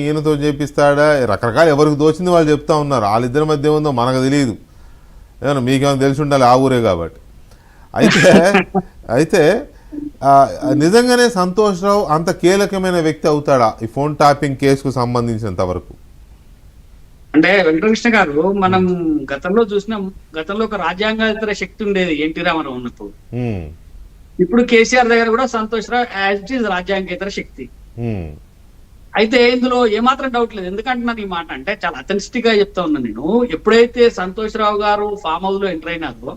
ఈయనతో చేపిస్తాడా, రకరకాల ఎవరికి దోచింది వాళ్ళు చెప్తా ఉన్నారు. వాళ్ళిద్దరి మధ్య ఏముందో మనకు తెలియదు, ఏమన్నా మీకేమైనా తెలిసి ఉండాలి, ఆ ఊరే కాబట్టి. అయితే అయితే నిజంగానే సంతోష్ రావు అంత కీలకమైన వ్యక్తి అవుతాడా ఈ ఫోన్ ట్యాపింగ్ కేసుకు సంబంధించినంత వరకు? అంటే వెంకటకృష్ణ గారు, మనం గతంలో చూసినాం, గతంలో ఒక రాజ్యాంగేతర శక్తి ఉండేది ఎన్టీ రామారావు ఉన్నప్పుడు. ఇప్పుడు కేసీఆర్ దగ్గర కూడా సంతోష్ రావు యాజ్ ఇట్ ఈజ్ రాజ్యాంగేతర శక్తి. అయితే ఇందులో ఏమాత్రం డౌట్ లేదు. ఎందుకంటున్నాను ఈ మాట అంటే, చాలా అథెంటిక్ గా చెప్తా ఉన్నాను నేను. ఎప్పుడైతే సంతోష్ రావు గారు ఫామ్ హౌస్ లో ఎంటర్ అయినారో,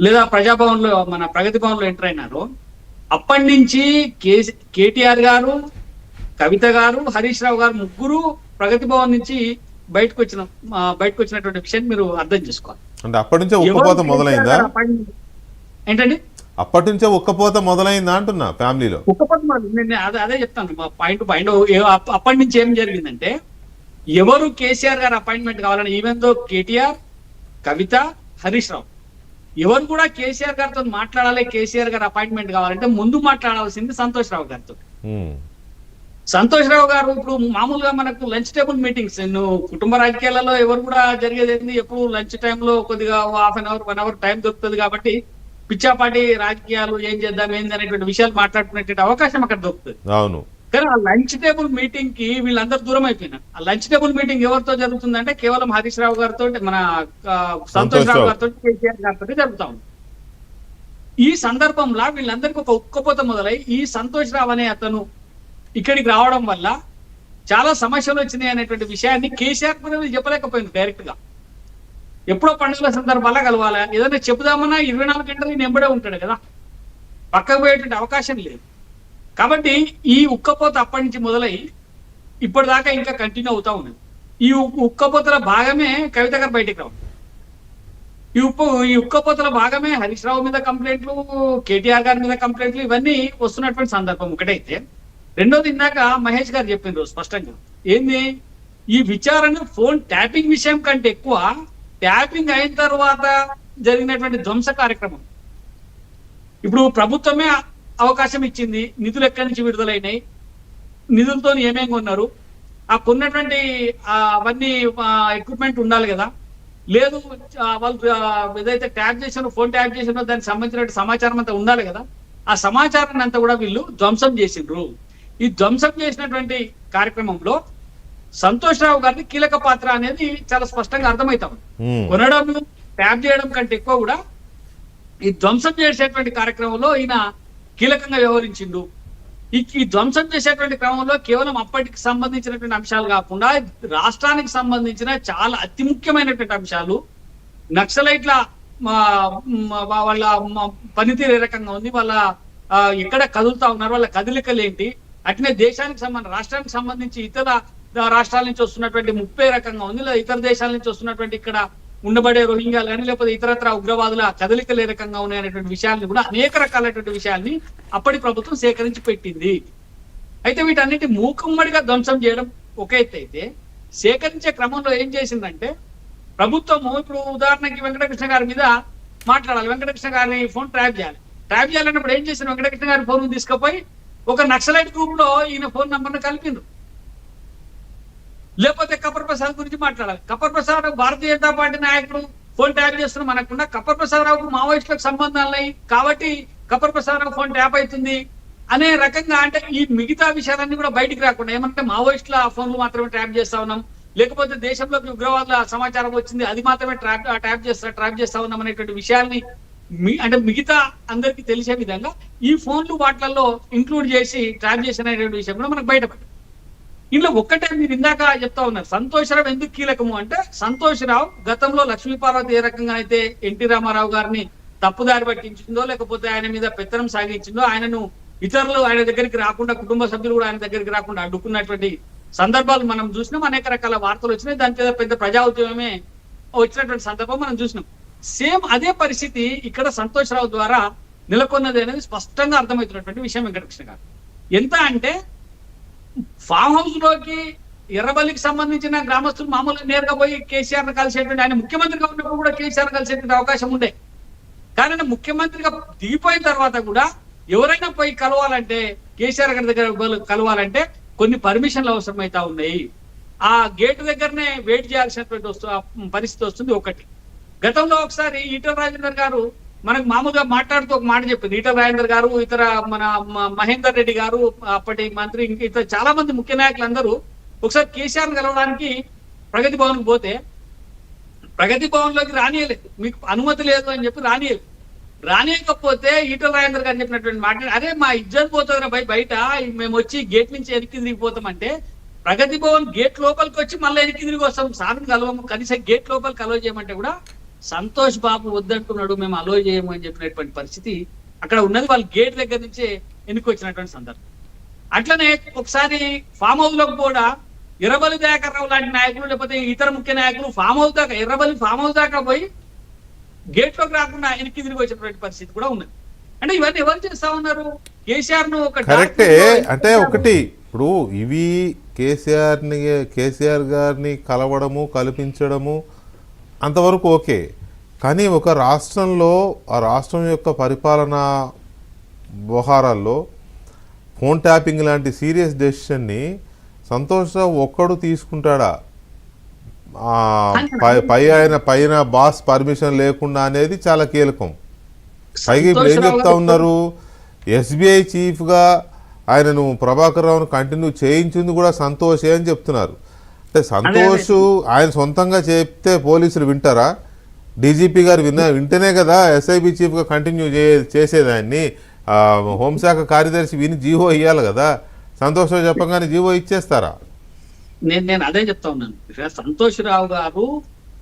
లేదా ప్రజాభవన్ లో, మన ప్రగతి భవన్ లో ఎంటర్ అయినారో, అప్పటి నుంచి కేటీఆర్ గారు, కవిత గారు, హరీష్ రావు గారు ముగ్గురు ప్రగతి భవన్ నుంచి బయటకు వచ్చినటువంటి విషయాన్ని మీరు అర్థం చేసుకోవాలి. అంటే అప్పటి నుంచే ఉక్కపోత మొదలైందా? ఏంటండి, అప్పటి నుంచే ఉక్కపోత మొదలైందా అంటున్నా ఫ్యామిలీలో? ఉక్కపోత నేను అదే చెప్తాను పాయింట్. అప్పటి నుంచి ఏం జరిగిందంటే, ఎవరు కేసీఆర్ గారు అపాయింట్మెంట్ కావాలని, ఈవెన్ దో కేటీఆర్, కవిత, హరీష్ రావు ఎవరు కూడా కేసీఆర్ గారితో మాట్లాడాలి, కేసీఆర్ గారు అపాయింట్మెంట్ కావాలంటే ముందు మాట్లాడాల్సింది సంతోష్ రావు గారితో. సంతోష్ రావు గారు ఇప్పుడు మామూలుగా మనకు లంచ్ టేబుల్ మీటింగ్స్, కుటుంబ రాజకీయాలలో ఎవరు కూడా జరిగేది ఎప్పుడు లంచ్ టైంలో కొద్దిగా half an hour 1 hour time దొరుకుతుంది కాబట్టి పిచ్చాపాటి రాజకీయాలు ఏం చేద్దాం ఏంది అనేటువంటి విషయాలు మాట్లాడుకునేటువంటి అవకాశం అక్కడ దొరుకుతుంది. అవును. కానీ ఆ లంచ్ టేబుల్ మీటింగ్ కి వీళ్ళందరూ దూరం అయిపోయినారు. ఆ లంచ్ టేబుల్ మీటింగ్ ఎవరితో జరుగుతుందంటే కేవలం హరీష్ రావు గారితో, మన సంతోష్ రావు గారితో, కేసీఆర్ గారితో జరుగుతా ఉంది. ఈ సందర్భంలో వీళ్ళందరికీ ఒక ఉక్కపోత మొదలై, ఈ సంతోష్ రావు అనే అతను ఇక్కడికి రావడం వల్ల చాలా సమస్యలు వచ్చినాయి అనేటువంటి విషయాన్ని కేసీఆర్ కూడా చెప్పలేకపోయింది డైరెక్ట్ గా. ఎప్పుడో పండుగల సందర్భాల్లో కలవాలా, ఏదైనా చెబుదామన్నా 24 గంటలు నేను ఎంబడే ఉంటాడు కదా, పక్కకు పోయేటువంటి అవకాశం లేదు. కాబట్టి ఈ ఉక్కపోత అప్పటి నుంచి మొదలై ఇప్పటిదాకా ఇంకా కంటిన్యూ అవుతా ఉన్నది. ఈ ఉక్కపోతల భాగమే కవిత గారు బయటికి రావడం, ఈ ఉక్కపోతల భాగమే హరీష్ రావు మీద కంప్లైంట్లు, కేటీఆర్ గారి మీద కంప్లైంట్లు, ఇవన్నీ వస్తున్నటువంటి సందర్భం ఒకటైతే. రెండోది, ఇందాక మహేష్ గారు చెప్పిండ్రు స్పష్టంగా, ఏంది ఈ విచారణ ఫోన్ ట్యాపింగ్ విషయం కంటే ఎక్కువ ట్యాపింగ్ అయిన తర్వాత జరిగినటువంటి ధ్వంస కార్యక్రమం. ఇప్పుడు ప్రభుత్వమే అవకాశం ఇచ్చింది, నిధులు ఎక్కడి నుంచి విడుదలైనాయి, నిధులతో ఏమేమి కొన్నారు, ఆ కొన్నటువంటి అవన్నీ ఎక్విప్మెంట్ ఉండాలి కదా, లేదు వాళ్ళు ఏదైతే ట్యాప్ చేసారో, ఫోన్ ట్యాప్ చేసారో దానికి సంబంధించిన సమాచారం అంతా ఉండాలి కదా, ఆ సమాచారాన్ని అంతా కూడా వీళ్ళు ధ్వంసం చేసిండ్రు. ఈ ధ్వంసం చేసినటువంటి కార్యక్రమంలో సంతోష్ రావు గారిని కీలక పాత్ర అనేది చాలా స్పష్టంగా అర్థమవుతాం. కొనడం, ట్యాప్ చేయడం కంటే ఎక్కువ కూడా ఈ ధ్వంసం చేసేటువంటి కార్యక్రమంలో ఈయన కీలకంగా వ్యవహరించిండు. ఈ ధ్వంసం చేసేటువంటి క్రమంలో కేవలం అప్పటికి సంబంధించినటువంటి అంశాలు కాకుండా రాష్ట్రానికి సంబంధించిన చాలా అతి ముఖ్యమైనటువంటి అంశాలు, నక్సలైట్ల వాళ్ళ పనితీరు ఏ రకంగా ఉంది, వాళ్ళ ఎక్కడ కదులుతా ఉన్నారు, వాళ్ళ కదలికలు ఏంటి, అట్నే దేశానికి రాష్ట్రానికి సంబంధించి ఇతర రాష్ట్రాల నుంచి వస్తున్నటువంటి 30 రకంగా ఉంది, లేదా ఇతర దేశాల నుంచి వస్తున్నటువంటి ఇక్కడ ఉండబడే రోహింగ్యాలు కానీ లేకపోతే ఇతరత్ర ఉగ్రవాదుల కదలికలు ఏ రకంగా ఉన్నాయనేటువంటి విషయాన్ని కూడా, అనేక రకాలైనటువంటి విషయాల్ని అప్పటి ప్రభుత్వం సేకరించి పెట్టింది. అయితే వీటన్నిటి మూకుమ్మడిగా ధ్వంసం చేయడం ఒక ఎత్తు అయితే, సేకరించే క్రమంలో ఏం చేసిందంటే ప్రభుత్వము, ఇప్పుడు ఉదాహరణకి వెంకటకృష్ణ గారి మీద మాట్లాడాలి, వెంకటకృష్ణ గారిని ఫోన్ ట్రాప్ చేయాలన్నప్పుడు ఏం చేసింది, వెంకటకృష్ణ గారి ఫోన్ తీసుకుపోయి ఒక నక్సలైట్ గ్రూప్ లో ఈయన ఫోన్ నంబర్ను కలిపిండ్రు. లేకపోతే కపర్ ప్రసాద్ గురించి మాట్లాడాలి, కపర్ ప్రసాద్ భారతీయ జనతా పార్టీ నాయకుడు ఫోన్ ట్యాప్ చేస్తున్నాం అనకుండా కపర్ ప్రసాద్ రావుకు మావోయిస్టులకు సంబంధాలు ఉన్నాయి కాబట్టి కపర్ ప్రసాద్ రావు ఫోన్ ట్యాప్ అవుతుంది అనే రకంగా. అంటే ఈ మిగతా విషయాలన్నీ కూడా బయటికి రాకుండా, ఏమంటే మావోయిస్టుల ఫోన్లు మాత్రమే ట్యాప్ చేస్తా ఉన్నాం, లేకపోతే దేశంలోకి ఉగ్రవాదుల సమాచారం వచ్చింది అది మాత్రమే ట్యాప్ చేస్తా ఉన్నాం అనేటువంటి విషయాల్ని అంటే మిగతా అందరికి తెలిసే విధంగా ఈ ఫోన్లు వాటిలలో ఇంక్లూడ్ చేసి ట్యాప్ చేసినటువంటి విషయం కూడా మనకు బయటపడింది. ఇంట్లో ఒక్కటే మీరు ఇందాక చెప్తా ఉన్నారు, సంతోష్ రావు ఎందుకు కీలకము అంటే, సంతోష్ రావు గతంలో లక్ష్మీపార్వతి ఏ రకంగా అయితే ఎన్టీ రామారావు గారిని తప్పుదారి పట్టించిందో, లేకపోతే ఆయన మీద పెత్తనం సాగించిందో, ఆయనను ఇతరులు ఆయన దగ్గరికి రాకుండా, కుటుంబ సభ్యులు కూడా ఆయన దగ్గరికి రాకుండా అడ్డుకున్నటువంటి సందర్భాలు మనం చూసినాం. అనేక రకాల వార్తలు వచ్చినాయి, దాని మీద పెద్ద ప్రజా ఉద్యమమే వచ్చినటువంటి సందర్భం మనం చూసినాం. సేమ్ అదే పరిస్థితి ఇక్కడ సంతోష్ రావు ద్వారా నెలకొన్నది అనేది స్పష్టంగా అర్థమవుతున్నటువంటి విషయం వెంకటకృష్ణ గారు. ఎంత అంటే ఫామ్ హౌస్ లోకి ఎర్రబల్లికి సంబంధించిన గ్రామస్తులు మామూలుగా నేరుగా పోయి కేసీఆర్ కలిసేటువంటి, ఆయన ముఖ్యమంత్రిగా ఉన్నప్పుడు కూడా కేసీఆర్ కలిసేటువంటి అవకాశం ఉండే, కానీ ముఖ్యమంత్రిగా దిగిపోయిన తర్వాత కూడా ఎవరైనా పోయి కలవాలంటే, కేసీఆర్ గారి దగ్గర కలవాలంటే కొన్ని పర్మిషన్లు అవసరమైతా ఉన్నాయి. ఆ గేట్ దగ్గరనే వెయిట్ చేయాల్సినటువంటి పరిస్థితి వస్తుంది. ఒకటి, గతంలో ఒకసారి ఈటల రాజేందర్ గారు మనకు మామూలుగా మాట్లాడుతూ ఒక మాట చెప్పింది. ఈటల రాజేందర్ గారు, ఇతర మన మహేందర్ రెడ్డి గారు, అప్పటి మంత్రి, ఇంకా ఇతర చాలా మంది ముఖ్య నాయకులందరూ ఒకసారి కేసీఆర్ కలవడానికి ప్రగతి భవన్ పోతే ప్రగతి భవన్ లోకి రానియలేదు, మీకు అనుమతి లేదు అని చెప్పి రానియలేదు. రానియకపోతే ఈటల రాజేందర్ గారు చెప్పినటువంటి మాట, అరే మా ఇజ్జత్ పోతుందిరా బయట, మేము వచ్చి గేట్ నుంచి వెనక్కి తిరిగిపోతామంటే ప్రగతి భవన్ గేట్ లోపలికి వచ్చి మళ్ళీ వెనక్కి తిరిగి వస్తాం, సార్ని కలవము, కనీసం గేట్ లోపలికి అలో చేయమంటే కూడా సంతోష్ బాబు వద్దంటున్నాడు, మేము అలో చేయము అని చెప్పినటువంటి పరిస్థితి అక్కడ ఉన్నది. వాళ్ళు గేట్ దగ్గర నుంచే వెనక్కి వచ్చినటువంటి సందర్భం. అట్లనే ఒకసారి ఫామ్ హౌస్ లోకి కూడా ఎర్రబలి దయాకర్ రావు లాంటి నాయకులు, లేకపోతే ఇతర ముఖ్య నాయకులు ఫామ్ హౌస్ దాకా, ఎర్రబలి ఫామ్ హౌస్ దాకా పోయి గేట్ లోకి రాకుండా వెనక్కి తిరిగి వచ్చినటువంటి పరిస్థితి కూడా ఉన్నది. అంటే ఇవన్నీ ఎవరు చేస్తా ఉన్నారు? కేసీఆర్ ను ఒక కరెక్టే. అంటే ఒకటి, ఇప్పుడు ఇవి కేసీఆర్ గారిని కలవడము, కల్పించడము అంతవరకు ఓకే. కానీ ఒక రాష్ట్రంలో ఆ రాష్ట్రం యొక్క పరిపాలనా వ్యవహారాల్లో ఫోన్ ట్యాపింగ్ లాంటి సీరియస్ డెసిషన్ని సంతోషరావు ఒక్కడు తీసుకుంటాడా? పైన బాస్ పర్మిషన్ లేకుండా అనేది చాలా కీలకం. పైగా ఇప్పుడు ఏం చెప్తా ఉన్నారు, ఎస్బీఐ చీఫ్గా ఆయనను ప్రభాకర్ రావును కంటిన్యూ చేయించింది కూడా సంతోషే అని చెప్తున్నారు. అంటే సంతోష్ ఆయన సొంతంగా చెప్తే పోలీసులు వింటారా? డీజీపీ గారు వింటేనే కదా ఎస్ఐబి చీఫ్గా కంటిన్యూ చేసేదాన్ని. హోంశాఖ కార్యదర్శి విని జీవో ఇవ్వాలి కదా. సంతోష్ చెప్పగానే జీవో ఇచ్చేస్తారా? నేను అదే చెప్తా ఉన్నాను. సంతోష్ రావు గారు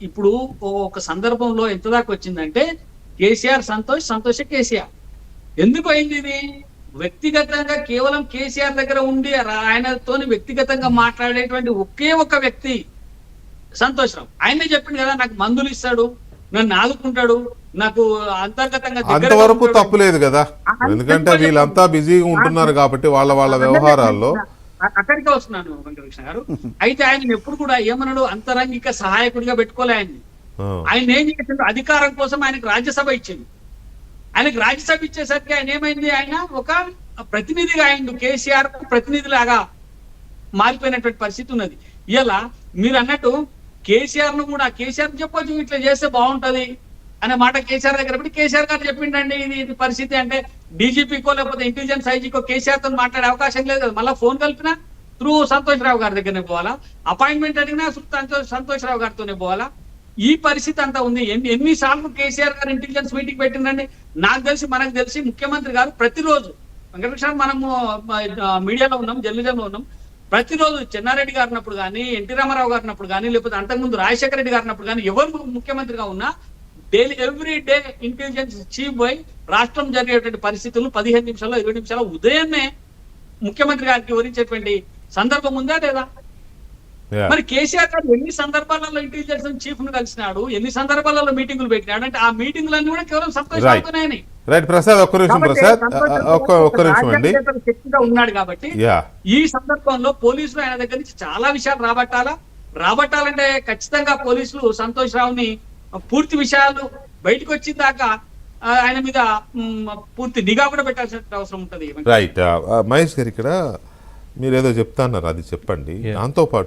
ఇప్పుడు ఒక సందర్భంలో ఎంత దాకా వచ్చిందంటే కేసీఆర్ సంతోష్, సంతోష్ కేసీఆర్. ఎందుకు అయింది ఇది? వ్యక్తిగతంగా కేవలం కేసీఆర్ దగ్గర ఉండి ఆయనతోని వ్యక్తిగతంగా మాట్లాడేటువంటి ఒకే ఒక వ్యక్తి సంతోష్ రావు. ఆయనే చెప్పింది కదా, నాకు మందులు ఇస్తాడు, నన్ను ఆదుకుంటాడు, నాకు అంతర్గతంగా అంతవరకు తప్పులేదు కదా. ఎందుకంటే వీళ్ళంతా బిజీగా ఉంటున్నారు కాబట్టి వాళ్ళ వ్యవహారాల్లో. అక్కడికే వస్తున్నాను వెంకటకృష్ణ గారు. అయితే ఆయన ఎప్పుడు కూడా ఏమన్నాడు, అంతరంగిక సహాయకుడిగా పెట్టుకోలే ఆయన్ని. ఆయన ఏం చేసిండు, అధికారం కోసం ఆయనకు రాజ్యసభ ఇచ్చింది. ఆయనకు రాజ్యసభ ఇచ్చేసరికి ఆయన ఏమైంది, ఆయన ఒక ప్రతినిధిగా అయిండు, కేసీఆర్ ప్రతినిధి లాగా మారిపోయినటువంటి పరిస్థితి ఉన్నది. ఇలా మీరు అన్నట్టు కేసీఆర్ ను కూడా కేసీఆర్ చెప్పొచ్చు, ఇట్లా చేస్తే బాగుంటది అనే మాట కేసీఆర్ దగ్గర పెట్టి కేసీఆర్ గారు చెప్పిండండి ఇది పరిస్థితి అంటే, డీజీపీకో లేకపోతే ఇంటెలిజెన్స్ ఐజీకో కేసీఆర్ తో మాట్లాడే అవకాశం లేదు కదా. మళ్ళీ ఫోన్ కలిపినా త్రూ సంతోష్ రావు గారి దగ్గరనే పోవాలా, అపాయింట్మెంట్ అడిగినా సంతోష్ రావు గారితోనే పోవాలా. ఈ పరిస్థితి అంతా ఉంది. ఎన్నిసార్లు కేసీఆర్ గారు ఇంటెలిజెన్స్ మీటింగ్ పెట్టిందండి? నాకు తెలిసి మనకు తెలిసి ముఖ్యమంత్రి గారు ప్రతిరోజు, వెంకటకృష్ణ మనము మీడియాలో ఉన్నాం, జర్నలిజంలో ఉన్నాం, ప్రతిరోజు చెన్నారెడ్డి గారినప్పుడు కానీ, ఎన్టీ రామారావు గారినప్పుడు కానీ, లేకపోతే అంతకుముందు రాజశేఖర రెడ్డి గారినప్పుడు కానీ, ఎవరు ముఖ్యమంత్రిగా ఉన్నా daily every day intelligence chief పోయి రాష్ట్రం జరిగేటువంటి పరిస్థితులు 15 నిమిషాల్లో 20 నిమిషాల్లో ఉదయాన్నే ముఖ్యమంత్రి గారికి వివరించేటువంటి సందర్భం ఉందా లేదా? మరి కేసీఆర్ గారు ఎన్ని సందర్భాలలో ఇంటెలిజెన్స్ చీఫ్ ను కలిసినాడు, ఎన్ని సందర్భాలలో మీటింగులు పెట్టినాడు అంటే ఆ మీటింగులన్నీ కూడా కేవలం సంతోషాలుతున్నాయని. రైట్ ప్రసాద్, ఒక్క నిమిషం అండి. శక్తిగా ఉన్నాడు కాబట్టి ఈ సందర్భంలో పోలీసులు ఆయన దగ్గర నుంచి చాలా విషయాలు రాబట్టాలంటే ఖచ్చితంగా పోలీసులు సంతోష్ రావుని పూర్తి విషయాలు బయటకు వచ్చిన దాకా ఆయన మీద పూర్తి నిఘా కూడా పెట్టాల్సిన అవసరం ఉంటుంది. రైట్ మహేష్ గారు, ఇక్కడ మీరు ఏదో చెప్తా అన్నారు, అది చెప్పండి. దాంతో పాటు